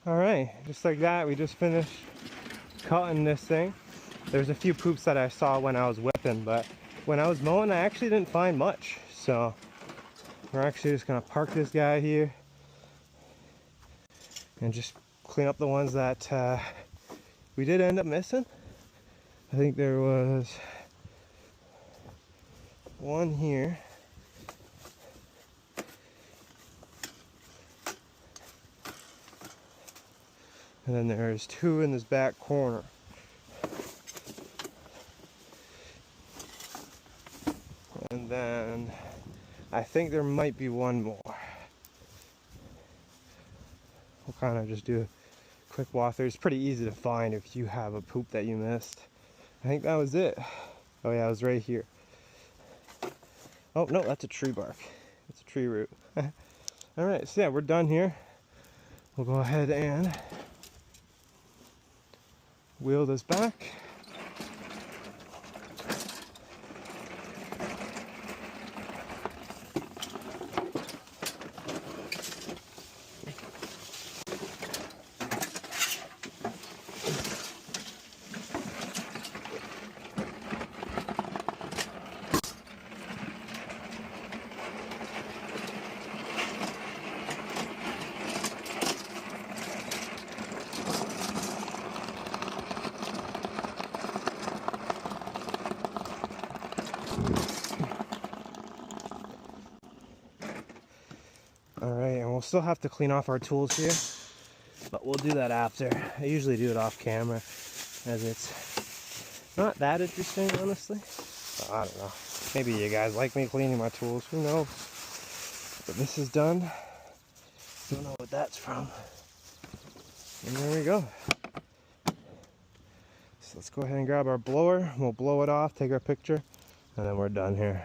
Alright, just like that, we just finished cutting this thing. There's a few poops that I saw when I was whipping, but when I was mowing, I actually didn't find much. So we're actually just gonna park this guy here and just clean up the ones that we did end up missing. I think there was one here. And then there's two in this back corner. And then I think there might be one more. We'll kind of just do a quick walk through. It's pretty easy to find if you have a poop that you missed. I think that was it. Oh yeah, it was right here. Oh no, that's a tree bark. It's a tree root. Alright, so yeah, we're done here. We'll go ahead and wheel this back. Alright, and we'll still have to clean off our tools here, but we'll do that after. I usually do it off camera, as it's not that interesting, honestly. I don't know. Maybe you guys like me cleaning my tools, who knows? But this is done. Don't know what that's from. And there we go. So let's go ahead and grab our blower, we'll blow it off, take our picture, and then we're done here.